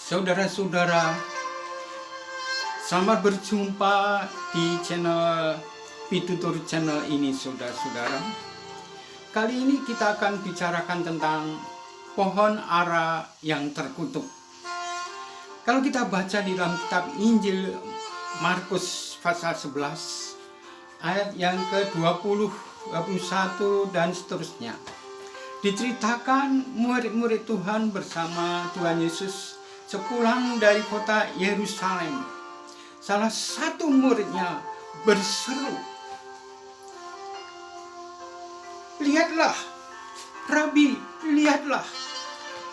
Saudara-saudara, selamat berjumpa di channel Pitutur Channel ini, saudara-saudara. Kali ini kita akan bicarakan tentang pohon ara yang terkutuk. Kalau kita baca di dalam kitab Injil Markus pasal 11 ayat yang ke-20, 21 dan seterusnya, diceritakan murid-murid Tuhan bersama Tuhan Yesus sepulang dari kota Yerusalem. Salah satu muridnya berseru, "Lihatlah, Rabi, lihatlah,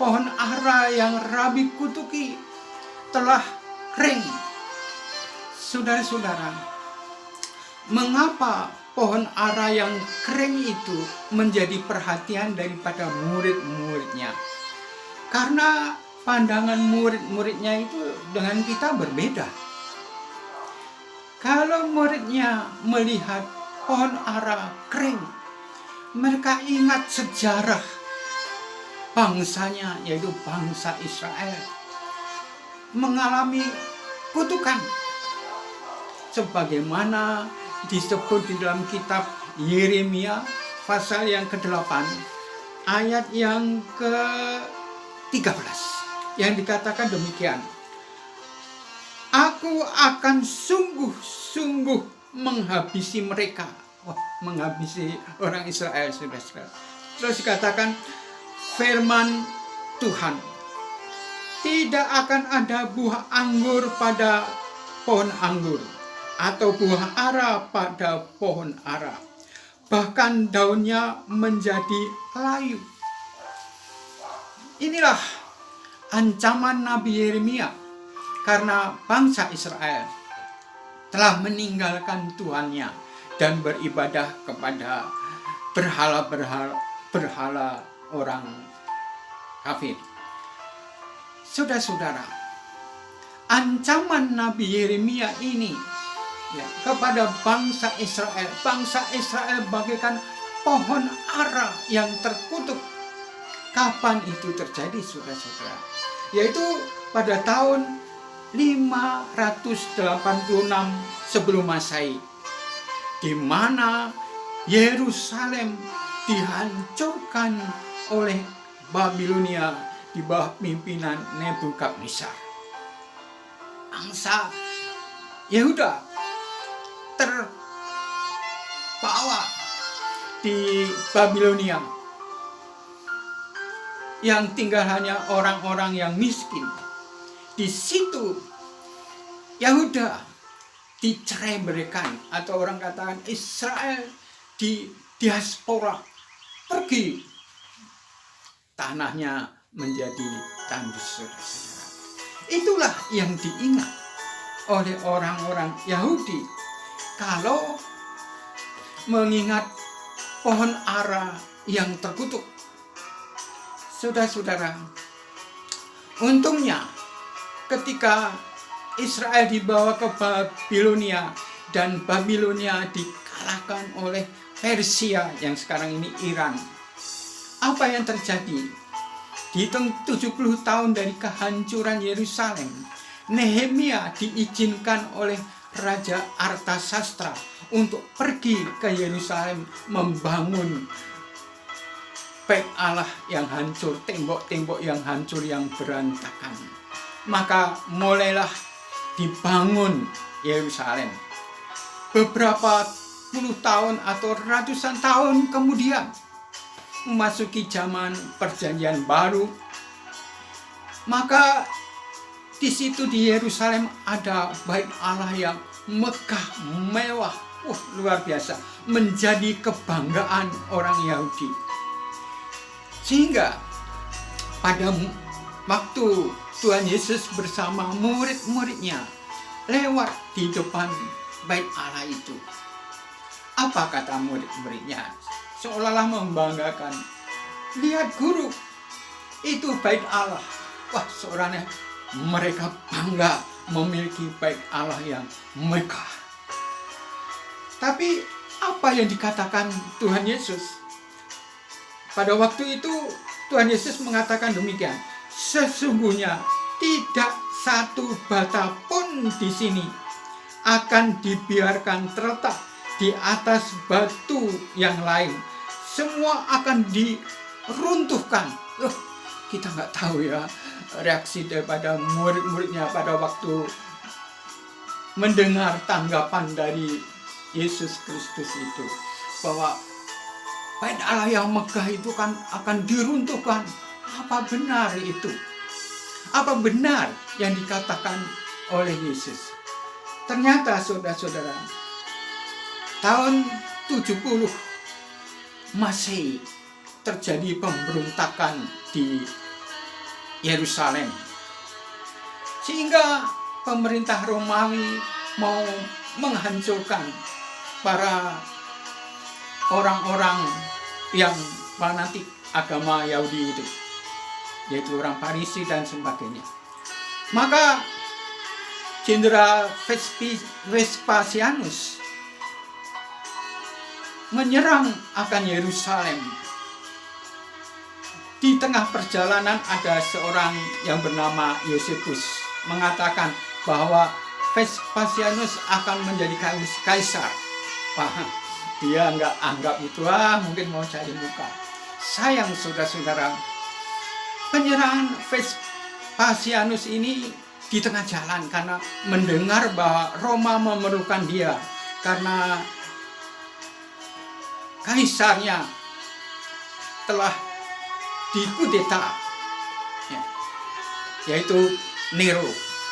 pohon ara yang Rabi kutuki telah kering." Saudara-saudara, mengapa pohon ara yang kering itu menjadi perhatian daripada murid-muridnya? Karena pandangan murid-muridnya itu dengan kita berbeda. Kalau muridnya melihat pohon ara kering, mereka ingat sejarah bangsanya, yaitu bangsa Israel, mengalami kutukan sebagaimana disebut di dalam kitab Yeremia pasal yang ke-8 ayat yang ke-13, yang dikatakan demikian, "Aku akan sungguh-sungguh menghabisi mereka." Wah, menghabisi orang Israel, saudara-saudara. Terus dikatakan, firman Tuhan, "Tidak akan ada buah anggur pada pohon anggur, atau buah ara pada pohon ara. Bahkan daunnya menjadi layu." Inilah ancaman Nabi Yeremia karena bangsa Israel telah meninggalkan Tuhannya dan beribadah kepada berhala orang kafir. Saudara-saudara, ancaman Nabi Yeremia ini kepada bangsa Israel bagaikan pohon ara yang terkutuk. Kapan itu terjadi, saudara-saudara? Yaitu pada tahun 586 sebelum Masehi, di mana Yerusalem dihancurkan oleh Babilonia di bawah pimpinan Nebukadnezar. Bangsa Yehuda terbawa di Babilonia, yang tinggal hanya orang-orang yang miskin. Di situ Yehuda dicerai-beraikan, atau orang katakan Israel di diaspora, pergi, tanahnya menjadi tandus. Itulah yang diingat oleh orang-orang Yahudi kalau mengingat pohon ara yang terkutuk. Saudara-saudara, untungnya ketika Israel dibawa ke Babilonia dan Babilonia dikalahkan oleh Persia yang sekarang ini Iran, apa yang terjadi? Dihitung 70 tahun dari kehancuran Yerusalem, Nehemia diizinkan oleh Raja Artasastra untuk pergi ke Yerusalem membangun bait Allah yang hancur, tembok-tembok yang hancur, yang berantakan. Maka mulailah dibangun Yerusalem. Beberapa puluh tahun atau ratusan tahun kemudian, memasuki zaman perjanjian baru, maka di situ di Yerusalem ada bait Allah yang megah, mewah, luar biasa, menjadi kebanggaan orang Yahudi. Sehingga pada waktu Tuhan Yesus bersama murid-muridnya lewat di depan bait Allah itu, apa kata murid-muridnya? Seolah-olah membanggakan, "Lihat guru, itu bait Allah." Wah, seorangnya mereka bangga memiliki bait Allah yang megah. Tapi apa yang dikatakan Tuhan Yesus? Pada waktu itu Tuhan Yesus mengatakan demikian, "Sesungguhnya tidak satu bata pun di sini akan dibiarkan terletak di atas batu yang lain. Semua akan diruntuhkan. Kita nggak tahu ya reaksi daripada murid-muridnya pada waktu mendengar tanggapan dari Yesus Kristus itu, bahwa Bait Allah yang megah itu kan akan diruntuhkan. Apa benar itu? Apa benar yang dikatakan oleh Yesus? Ternyata saudara-saudara, tahun 70 Masehi terjadi pemberontakan di Yerusalem, sehingga pemerintah Romawi mau menghancurkan para orang-orang yang fanatik agama Yahudi itu, yaitu orang Farisi dan sebagainya. Maka Jenderal Vespasianus menyerang akan Yerusalem. Di tengah perjalanan ada seorang yang bernama Yosefus mengatakan bahwa Vespasianus akan menjadi kaisar. Wah, dia nggak anggap itu, mungkin mau cari muka. Sayang saudara-saudara, penyerangan Vespasianus ini di tengah jalan karena mendengar bahwa Roma memerlukan dia, karena kaisarnya telah dikudeta, yaitu Nero.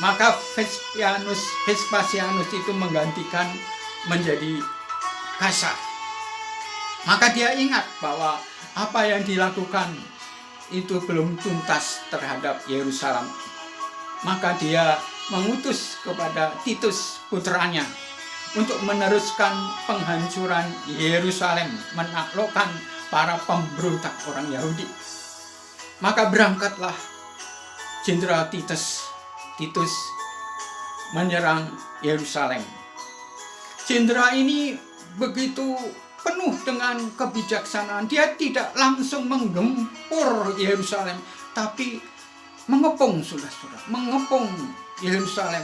Maka Vespasianus itu menggantikan menjadi kaisar. Maka dia ingat bahwa apa yang dilakukan itu belum tuntas terhadap Yerusalem. Maka dia mengutus kepada Titus putranya untuk meneruskan penghancuran Yerusalem, menaklukkan para pemberontak orang Yahudi. Maka berangkatlah Jenderal Titus menyerang Yerusalem. Jenderal ini begitu penuh dengan kebijaksanaan. Dia tidak langsung menggempur Yerusalem, tapi mengepung, saudara-saudara, mengepung Yerusalem.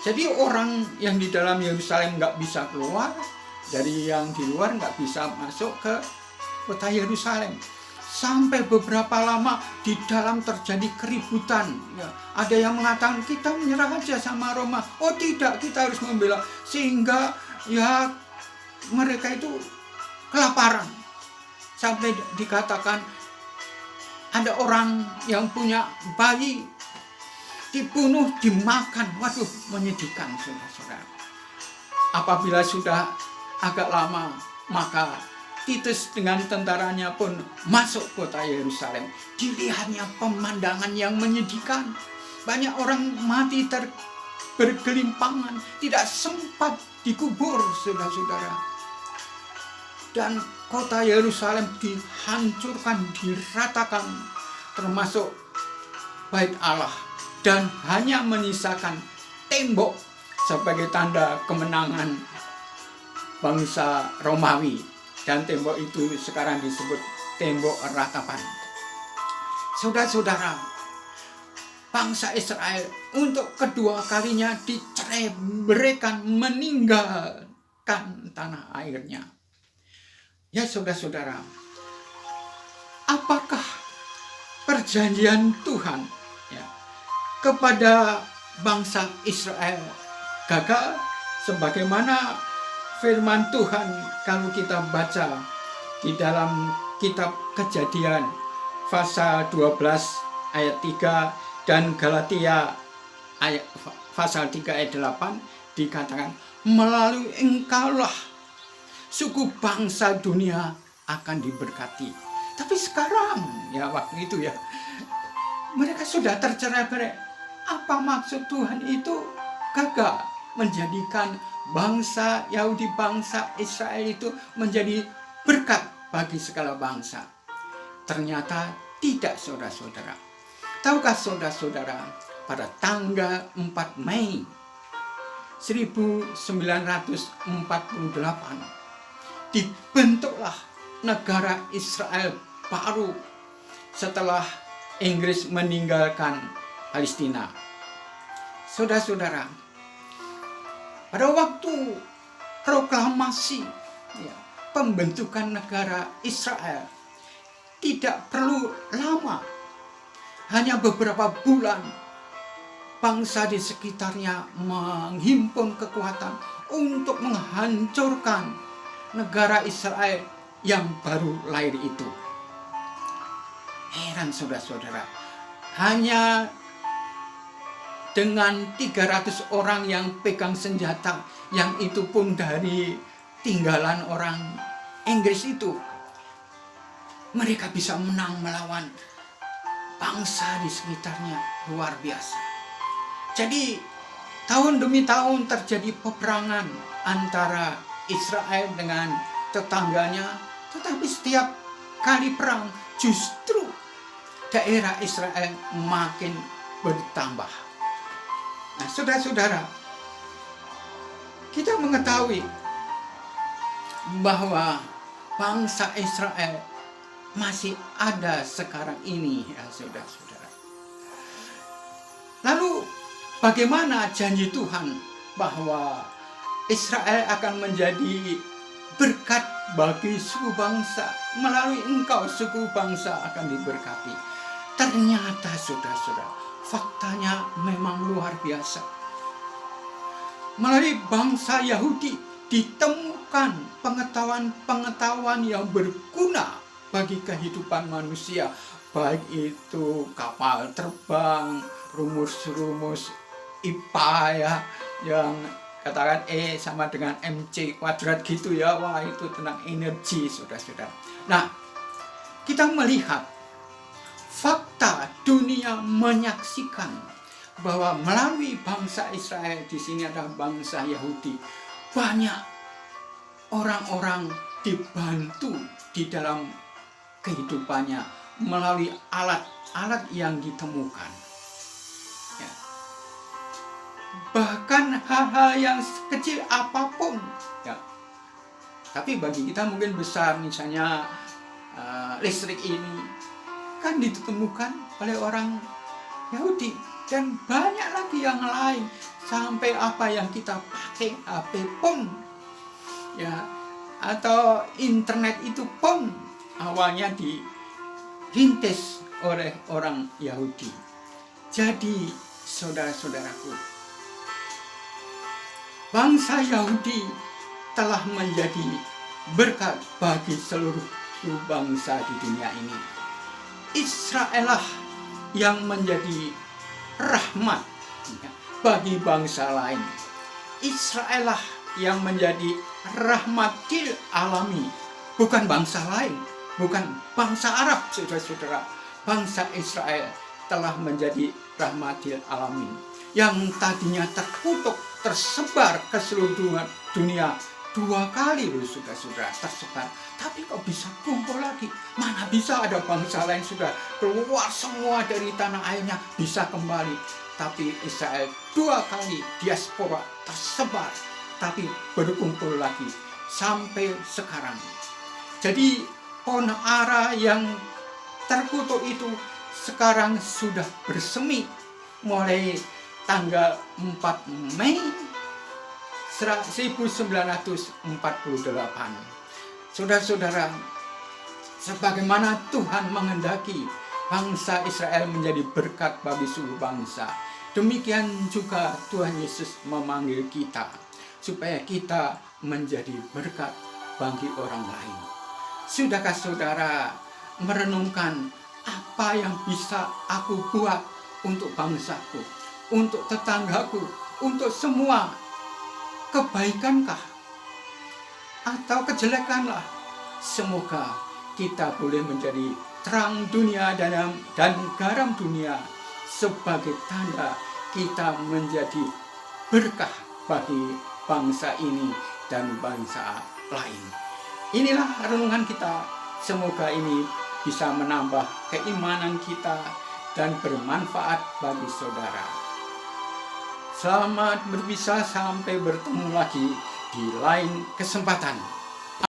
Jadi orang yang di dalam Yerusalem nggak bisa keluar, dari yang di luar nggak bisa masuk ke kota Yerusalem. Sampai beberapa lama di dalam terjadi keributan. Ya, ada yang mengatakan kita menyerah aja sama Roma. Oh tidak, kita harus membela. Sehingga ya mereka itu kelaparan. Sampai dikatakan ada orang yang punya bayi dibunuh, dimakan. Waduh, menyedihkan saudara-saudara. Apabila sudah agak lama, maka Titus dengan tentaranya pun masuk kota Yerusalem. Dilihatnya pemandangan yang menyedihkan. Banyak orang mati bergelimpangan, tidak sempat dikubur, saudara-saudara. Dan kota Yerusalem dihancurkan, diratakan, termasuk Bait Allah, dan hanya menyisakan tembok sebagai tanda kemenangan bangsa Romawi. Dan tembok itu sekarang disebut tembok ratapan. Saudara-saudara, bangsa Israel untuk kedua kalinya diceraikan, meninggalkan tanah airnya. Ya saudara-saudara, apakah perjanjian Tuhan kepada bangsa Israel gagal? Sebagaimana firman Tuhan kalau kita baca di dalam kitab Kejadian pasal 12 ayat 3 dan Galatia pasal 3 ayat 8 dikatakan, melalui engkaulah suku bangsa dunia akan diberkati. Tapi sekarang ya waktu itu ya mereka sudah tercerai-berai. Apa maksud Tuhan itu gagal menjadikan bangsa Yahudi, bangsa Israel itu menjadi berkat bagi segala bangsa? Ternyata tidak, saudara-saudara. Tahukah saudara-saudara, pada tanggal 4 Mei 1948 dibentuklah negara Israel baru setelah Inggris meninggalkan Palestina. Saudara-saudara, pada waktu proklamasi pembentukan negara Israel, tidak perlu lama, hanya beberapa bulan bangsa di sekitarnya menghimpun kekuatan untuk menghancurkan negara Israel yang baru lahir itu. Heran saudara-saudara, hanya dengan 300 orang yang pegang senjata, yang itu pun dari tinggalan orang Inggris itu, mereka bisa menang melawan bangsa di sekitarnya. Luar biasa. Jadi tahun demi tahun terjadi peperangan antara Israel dengan tetangganya, tetapi setiap kali perang justru daerah Israel makin bertambah. Nah, saudara-saudara, kita mengetahui bahwa bangsa Israel masih ada sekarang ini, ya saudara-saudara. Lalu bagaimana janji Tuhan bahwa Israel akan menjadi berkat bagi suku bangsa, melalui engkau suku bangsa akan diberkati? Ternyata saudara-saudara, faktanya memang luar biasa. Melalui bangsa Yahudi ditemukan pengetahuan-pengetahuan yang berguna bagi kehidupan manusia, baik itu kapal terbang, rumus-rumus IPA ya, yang katakan E sama dengan MC kuadrat gitu ya. Wah, itu tentang energi, saudara-saudara. Nah, kita melihat fakta dunia menyaksikan bahwa melalui bangsa Israel, di sini ada bangsa Yahudi, banyak orang-orang dibantu di dalam kehidupannya melalui alat-alat yang ditemukan. Ya. Bahkan hal-hal yang kecil apapun, ya. Tapi bagi kita mungkin besar, misalnya listrik ini kan ditemukan oleh orang Yahudi, dan banyak lagi yang lain, sampai apa yang kita pakai, HP pun ya, atau internet itu pun awalnya dirintis oleh orang Yahudi. Jadi saudara-saudaraku, bangsa Yahudi telah menjadi berkat bagi seluruh bangsa di dunia ini. Israel lah yang menjadi rahmat bagi bangsa lain. Israel lah yang menjadi rahmatil alami, bukan bangsa lain, bukan bangsa Arab, saudara-saudara. Bangsa Israel telah menjadi rahmatil alamin, yang tadinya terkutuk, tersebar ke seluruh dunia. 2 kali loh saudara-saudara tersebar, tapi kok bisa kumpul lagi? Mana bisa ada bangsa lain sudah keluar semua dari tanah airnya bisa kembali. Tapi Israel 2 kali diaspora tersebar, tapi berkumpul lagi sampai sekarang. Jadi pohon ara yang terkutuk itu sekarang sudah bersemi mulai tanggal 4 Mei 1948. Saudara-saudara, sebagaimana Tuhan menghendaki bangsa Israel menjadi berkat bagi seluruh bangsa, demikian juga Tuhan Yesus memanggil kita supaya kita menjadi berkat bagi orang lain. Sudahkah saudara merenungkan apa yang bisa aku buat untuk bangsaku, untuk tetanggaku, untuk semua? Kebaikankah atau kejelekanlah? Semoga kita boleh menjadi terang dunia dan garam dunia, sebagai tanda kita menjadi berkah bagi bangsa ini dan bangsa lain. Inilah renungan kita. Semoga ini bisa menambah keimanan kita dan bermanfaat bagi saudara. Selamat berpisah, sampai bertemu lagi di lain kesempatan.